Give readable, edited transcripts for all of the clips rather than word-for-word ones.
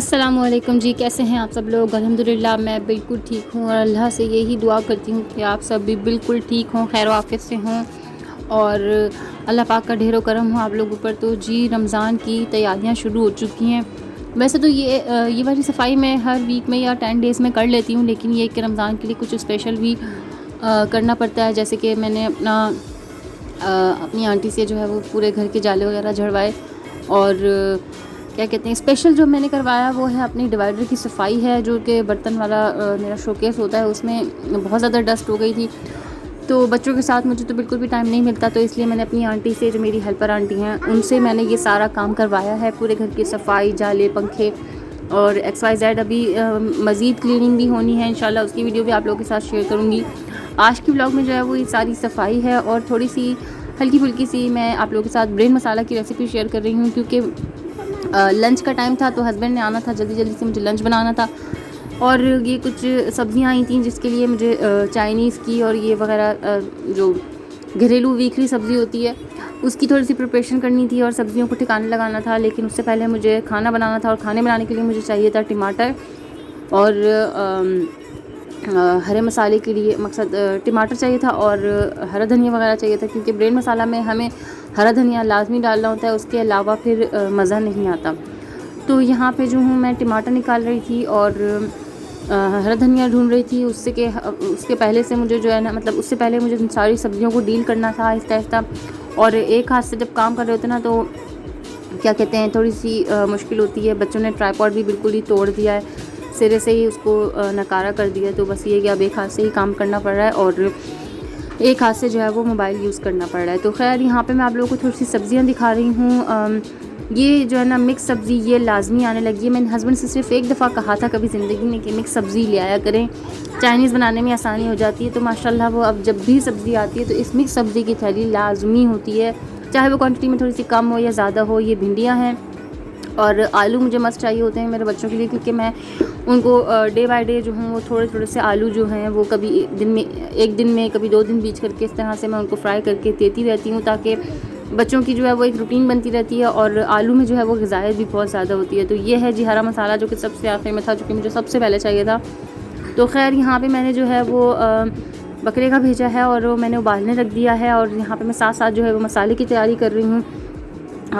अस्सलामुअलैकुम जी, कैसे हैं आप सब लोग। अल्हम्दुलिल्लाह मैं बिल्कुल ठीक हूँ और अल्लाह से यही दुआ करती हूँ कि आप सब भी बिल्कुल ठीक हों, खैर आफियत से हों और अल्लाह पाक का ढेरों करम हो आप लोगों पर। तो जी, रमज़ान की तैयारियां शुरू हो चुकी हैं। वैसे तो ये वाली सफाई मैं हर वीक में या 10 डेज़ में कर लेती हूँ, लेकिन ये कि रमज़ान के लिए कुछ स्पेशल भी करना पड़ता है। जैसे कि मैंने अपनी आंटी से जो है वो पूरे घर के जाले वगैरह झड़वाए और क्या कहते हैं, स्पेशल जो मैंने करवाया वो है अपनी डिवाइडर की सफाई है, जो कि बर्तन वाला मेरा शोकेस होता है, उसमें बहुत ज़्यादा डस्ट हो गई थी। तो बच्चों के साथ मुझे तो बिल्कुल भी टाइम नहीं मिलता, तो इसलिए मैंने अपनी आंटी से, जो मेरी हेल्पर आंटी हैं, उनसे मैंने ये सारा काम करवाया है। पूरे घर की सफाई, जाले, पंखे और XYZ। अभी मज़ीद क्लीनिंग भी होनी है इंशाल्लाह, उसकी वीडियो भी आप लोगों के साथ शेयर करूँगी। आज की व्लॉग में जो है वो ये सारी सफाई है और थोड़ी सी हल्की फुल्की सी मैं आप लोगों के साथ ब्रेन मसाला की रेसिपी शेयर कर रही हूँ, क्योंकि लंच का टाइम था तो हस्बैंड ने आना था, जल्दी जल्दी से मुझे लंच बनाना था और ये कुछ सब्जियां आई थी जिसके लिए मुझे चाइनीज़ की और ये वगैरह जो घरेलू वीकली सब्ज़ी होती है उसकी थोड़ी सी प्रिपरेशन करनी थी और सब्जियों को ठिकाने लगाना था। लेकिन उससे पहले मुझे खाना बनाना था और खाने बनाने के लिए मुझे चाहिए था टमाटर और हरे मसाले के लिए मकसद टमाटर चाहिए था और हरा धनिया वगैरह चाहिए था, क्योंकि ब्रेन मसाला में हमें हरा धनिया लाजमी डालना होता है, उसके अलावा फिर मज़ा नहीं आता। तो यहाँ पे जो हूँ मैं टमाटर निकाल रही थी और हरा धनिया ढूंढ रही थी। उसके पहले से मुझे जो है ना, मतलब उससे पहले मुझे सारी सब्जियों को डील करना था आहिस्ता आहिस्ता। और एक हाथ से जब काम कर रहे होते ना तो क्या कहते हैं, थोड़ी सी मुश्किल होती है। बच्चों ने ट्राइपॉड भी बिल्कुल ही तोड़ दिया है, सिरे से ही उसको नकारा कर दिया। तो बस ये कि अब एक हाथ से ही काम करना पड़ रहा है और एक हाथ से जो है वो मोबाइल यूज़ करना पड़ रहा है। तो खैर यहाँ पे मैं आप लोगों को थोड़ी सी सब्जियाँ दिखा रही हूँ। ये जो है ना मिक्स सब्ज़ी ये लाजमी आने लगी है। मैंने हस्बैंड से सिर्फ एक दफ़ा कहा था कभी ज़िंदगी में कि मिक्स सब्ज़ी ले आया करें, चाइनीज़ बनाने में आसानी हो जाती है। तो माशाल्लाह वो अब जब भी सब्ज़ी आती है तो इस मिक्स सब्ज़ी की थैली लाजमी होती है, चाहे वो क्वान्टिटी में थोड़ी सी कम हो या ज़्यादा हो। ये भिंडियाँ हैं और आलू मुझे मस्त चाहिए होते हैं मेरे बच्चों के लिए, क्योंकि मैं उनको डे बाय डे जो हूँ वो थोड़े थोड़े से आलू जो हैं वो कभी एक दिन में कभी 2 दिन बीच करके इस तरह से मैं उनको फ्राई करके देती रहती हूँ, ताकि बच्चों की जो है वो एक रूटीन बनती रहती है। और आलू में जो है वो ग़िज़ायत भी बहुत ज़्यादा होती है। तो ये है जी हरा मसाला, जो कि सबसे आखिर में था, जो कि मुझे सबसे पहले चाहिए था। तो खैर यहाँ पे मैंने जो है वो बकरे का भेजा है और वो मैंने उबालने रख दिया है और यहाँ पे मैं साथ साथ जो है वो मसाले की तैयारी कर रही हूँ।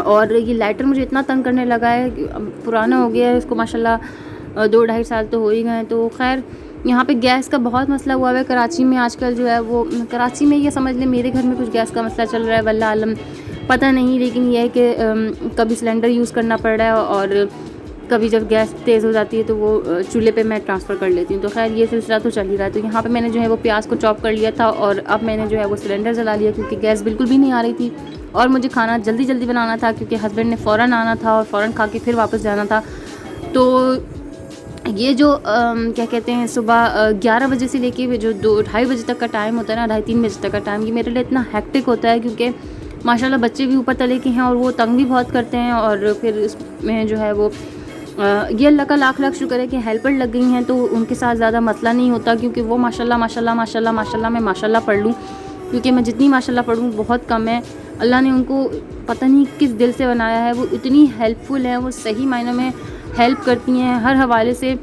और ये लाइटर मुझे इतना तंग करने लगा है कि अब पुराना हो गया है, इसको माशाल्लाह 2-2.5 साल तो हो ही गए हैं। तो खैर यहाँ पे गैस का बहुत मसला हुआ है कराची में आजकल। जो है वो कराची में ये समझ लें मेरे घर में कुछ गैस का मसला चल रहा है, वल्लाह आलम पता नहीं। लेकिन यह है कि कभी सिलेंडर यूज़ करना पड़ रहा है और कभी जब गैस तेज़ हो जाती है तो वो चूल्हे पे मैं ट्रांसफ़र कर लेती हूँ। तो खैर ये सिलसिला तो चल ही रहा है। तो यहाँ पे मैंने जो है वो प्याज को चॉप कर लिया था और अब मैंने जो है वो सिलेंडर जला लिया, क्योंकि गैस बिल्कुल भी नहीं आ रही थी और मुझे खाना जल्दी जल्दी बनाना था, क्योंकि हस्बैंड ने फ़ौरन आना था और फ़ौरन खा के फिर वापस जाना था। तो ये जो क्या कहते हैं, सुबह 11 बजे से लेके जो 2-2:30 बजे तक का टाइम होता है ना, 2:30-3 बजे तक का टाइम, ये मेरे लिए इतना हेक्टिक होता है, क्योंकि माशाल्लाह बच्चे भी ऊपर तले के हैं और वो तंग भी बहुत करते हैं। और फिर इसमें जो है वो ये अल्लाह का लाख लाख शुक्र है कि हेल्पर लग गई हैं, तो उनके साथ ज़्यादा मसला नहीं होता, क्योंकि वो माशाल्लाह माशाल्लाह माशाल्लाह माशाल्लाह मैं माशाल्लाह पढ़ लूँ, क्योंकि मैं जितनी माशाल्लाह पढ़ूँ बहुत कम है। अल्लाह ने उनको पता नहीं किस दिल से बनाया है, वो इतनी हेल्पफुल हैं, वो सही मायनों में हेल्प करती हैं, हर हवाले से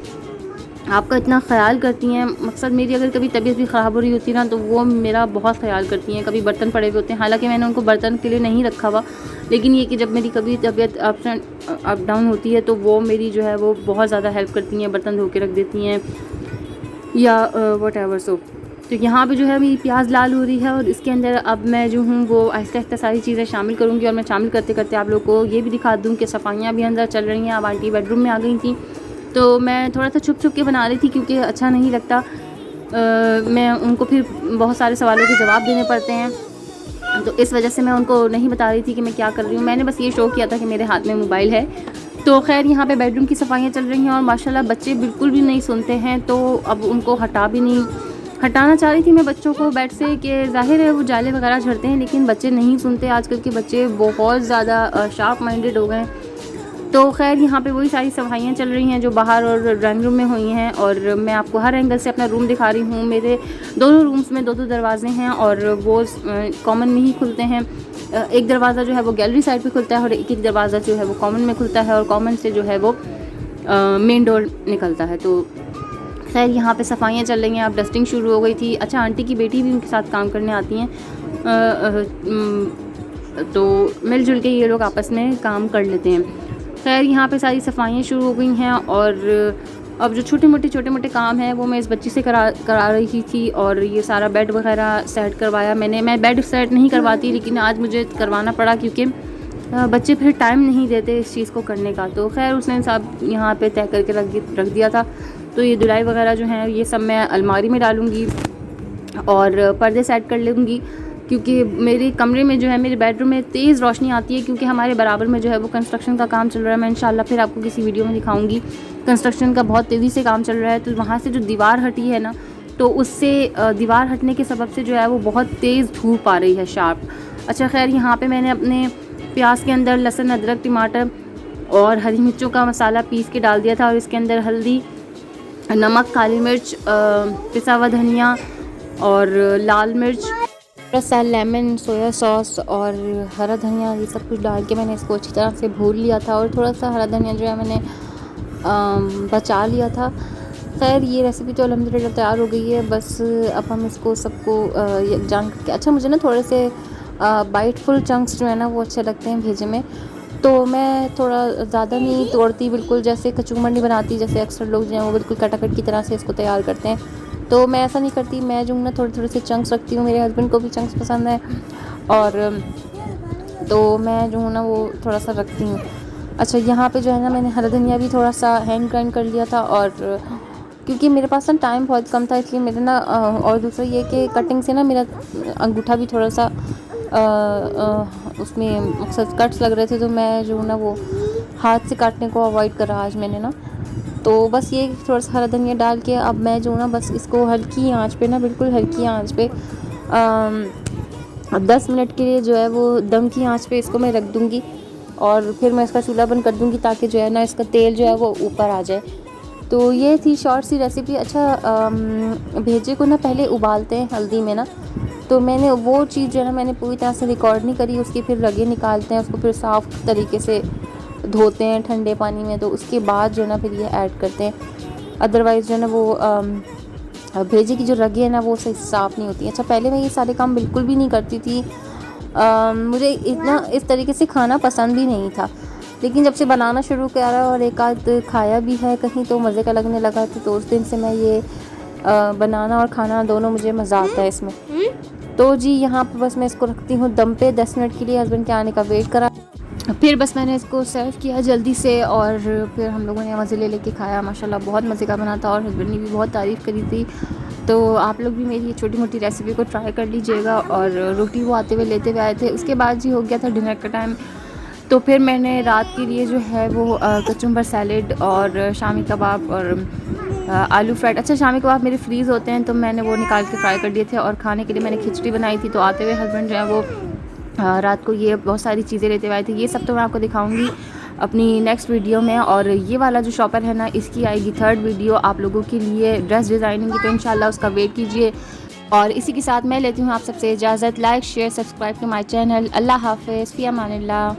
आपका इतना ख़्याल करती हैं। मकसद मेरी अगर कभी तबीयत भी ख़राब हो रही होती ना तो वो मेरा बहुत ख़्याल करती हैं। कभी बर्तन पड़े हुए होते हैं, हालांकि मैंने उनको बर्तन के लिए नहीं रखा हुआ, लेकिन ये कि जब मेरी कभी तबीयत अप डाउन होती है तो वो मेरी जो है वो बहुत ज़्यादा हेल्प करती हैं, बर्तन धो के रख देती हैं या वट एवर सो। तो यहाँ पे जो है मेरी प्याज लाल हो रही है और इसके अंदर अब मैं जो हूँ वो आहिस्ता आहिस्ता सारी चीज़ें शामिल करूँगी। और मैं शामिल करते करते आप लोग को ये भी दिखा दूँ कि सफाइयाँ भी अंदर चल रही हैं। अब आंटी बेडरूम में आ गई थी, तो मैं थोड़ा सा छुप छुप के बना रही थी, क्योंकि अच्छा नहीं लगता, मैं उनको फिर बहुत सारे सवालों के जवाब देने पड़ते हैं, तो इस वजह से मैं उनको नहीं बता रही थी कि मैं क्या कर रही हूँ। मैंने बस ये शो किया था कि मेरे हाथ में मोबाइल है। तो खैर यहाँ पे बेडरूम की सफाइयाँ चल रही हैं और माशाल्लाह बच्चे बिल्कुल भी नहीं सुनते हैं, तो अब उनको हटाना चाह रही थी मैं बच्चों को बेड से, कि ज़ाहिर है वो जाले वगैरह झड़ते हैं, लेकिन बच्चे नहीं सुनते। आजकल के बच्चे बहुत ज़्यादा शार्प माइंडेड हो गए हैं। तो खैर यहाँ पे वही सारी सफाइयाँ चल रही हैं जो बाहर और ड्राइंग रूम में हुई हैं, और मैं आपको हर एंगल से अपना रूम दिखा रही हूँ। मेरे दोनों रूम्स में 2-2 दरवाजे हैं और वो कॉमन में ही खुलते हैं। एक दरवाज़ा जो है वो गैलरी साइड पे खुलता है और एक दरवाज़ा जो है वो कॉमन में खुलता है, और कॉमन से जो है वो मेन डोर निकलता है। तो खैर यहाँ पे सफाइयाँ चल रही हैं, अब डस्टिंग शुरू हो गई थी। अच्छा, आंटी की बेटी भी उनके साथ काम करने आती हैं, तो मिलजुल के ये लोग आपस में काम कर लेते हैं। खैर यहाँ पे सारी सफाइयाँ शुरू हो गई हैं और अब जो छोटे मोटे काम हैं वो मैं इस बच्ची से करा रही थी। और ये सारा बेड वगैरह सेट करवाया मैंने। मैं बेड सेट नहीं करवाती, लेकिन आज मुझे करवाना पड़ा क्योंकि बच्चे फिर टाइम नहीं देते इस चीज़ को करने का। तो खैर उसने सब यहाँ पे तय करके रख दिया था। तो ये धुलाई वगैरह जो है ये सब मैं अलमारी में डालूँगी और पर्दे सेट कर लूँगी, क्योंकि मेरे कमरे में जो है, मेरे बेडरूम में तेज़ रोशनी आती है, क्योंकि हमारे बराबर में जो है वो कंस्ट्रक्शन का काम चल रहा है। मैं इंशाल्लाह फिर आपको किसी वीडियो में दिखाऊंगी। कंस्ट्रक्शन का बहुत तेज़ी से काम चल रहा है, तो वहाँ से जो दीवार हटी है ना, तो उससे दीवार हटने के सबब से जो है वो बहुत तेज़ धूप आ रही है, शार्प। अच्छा, खैर यहाँ पर मैंने अपने प्याज के अंदर लहसुन, अदरक, टमाटर और हरी मिर्चों का मसाला पीस के डाल दिया था, और इसके अंदर हल्दी, नमक, काली मिर्च, पिसा हुआ धनिया और लाल मिर्च, सा लेमन, सोया सॉस और हरा धनिया, ये सब कुछ डाल के मैंने इसको अच्छी तरह से भून लिया था। और थोड़ा सा हरा धनिया जो है मैंने बचा लिया था। खैर ये रेसिपी तो अल्हम्दुलिल्लाह तैयार हो गई है। बस अब हम इसको सबको जान करके, अच्छा मुझे ना थोड़े से बाइटफुल चंक्स जो है ना वो अच्छे लगते हैं भेजे में, तो मैं थोड़ा ज़्यादा नहीं तोड़ती, बिल्कुल जैसे कचूमर नहीं बनाती, जैसे अक्सर लोग जो हैं वो बिल्कुल कटाकट की तरह से इसको तैयार करते हैं। तो मैं ऐसा नहीं करती, मैं जो ना थोड़े से चंक्स रखती हूँ। मेरे हस्बैंड को भी चंक्स पसंद है, और तो मैं जो हूँ ना वो थोड़ा सा रखती हूँ। अच्छा, यहाँ पे जो है ना मैंने हरा धनिया भी थोड़ा सा हैंड ग्राइंड कर लिया था, और क्योंकि मेरे पास ना टाइम बहुत कम था, इसलिए मेरे ना और दूसरा ये कि कटिंग से ना मेरा अंगूठा भी थोड़ा सा उसमें मकसद कट्स लग रहे थे, तो मैं जो ना वो हाथ से काटने को अवॉइड करा आज मैंने ना। तो बस ये थोड़ा सा हरा धनिया डाल के अब मैं जो ना बस इसको हल्की आंच पे ना, बिल्कुल हल्की आंच पे 10 मिनट के लिए जो है वो दम की आंच पे इसको मैं रख दूँगी, और फिर मैं इसका चूल्हा बंद कर दूँगी, ताकि जो है ना इसका तेल जो है वो ऊपर आ जाए। तो ये थी शॉर्ट सी रेसिपी। अच्छा, भेजे को ना पहले उबालते हैं हल्दी में ना, तो मैंने वो चीज़ जो है ना मैंने पूरी तरह से रिकॉर्ड नहीं करी। उसकी फिर रगे निकालते हैं, उसको फिर साफ़ तरीके से धोते हैं ठंडे पानी में, तो उसके बाद जो है ना फिर ये ऐड करते हैं। अदरवाइज़ जो है ना वो भेजे की जो रगे है ना वो सही साफ़ नहीं होती। अच्छा, पहले मैं ये सारे काम बिल्कुल भी नहीं करती थी। मुझे इतना इस तरीके से खाना पसंद भी नहीं था, लेकिन जब से बनाना शुरू करा और एक आध खाया भी है कहीं, तो मज़े का लगने लगा था। तो उस दिन से मैं ये बनाना और खाना दोनों मुझे मज़ा आता है इसमें। तो जी यहाँ पर बस मैं इसको रखती हूँ दम पे 10 मिनट के लिए। हस्बैंड के आने का वेट करा, फिर बस मैंने इसको सर्व किया जल्दी से, और फिर हम लोगों ने मज़े ले खाया। माशाल्लाह बहुत मज़े का बना था, और हस्बैंड ने भी बहुत तारीफ़ करी थी। तो आप लोग भी मेरी ये छोटी मोटी रेसिपी को ट्राई कर लीजिएगा। और रोटी वो आते हुए लेते हुए आए थे। उसके बाद जी हो गया था डिनर का टाइम, तो फिर मैंने रात के लिए जो है वो कचुम्बर सैलेड और शामी कबाब और आलू फ्राइड। अच्छा, शामी कबाब मेरे फ्रीज़ होते हैं, तो मैंने वो निकाल के फ्राई कर दिए थे, और खाने के लिए मैंने खिचड़ी बनाई थी। तो आते हुए हस्बैंड जो है वो रात को ये बहुत सारी चीज़ें लेते हुए आए थे। ये सब तो मैं आपको दिखाऊंगी अपनी नेक्स्ट वीडियो में। और ये वाला जो शॉपर है ना, इसकी आएगी 3rd वीडियो आप लोगों के लिए ड्रेस डिज़ाइनिंग की, तो इंशाल्लाह उसका वेट कीजिए। और इसी के साथ मैं लेती हूँ आप सबसे इजाज़त। Like, share, subscribe to my channel. अल्लाह हाफ़िज़, फ़ी अमानिल्लाह।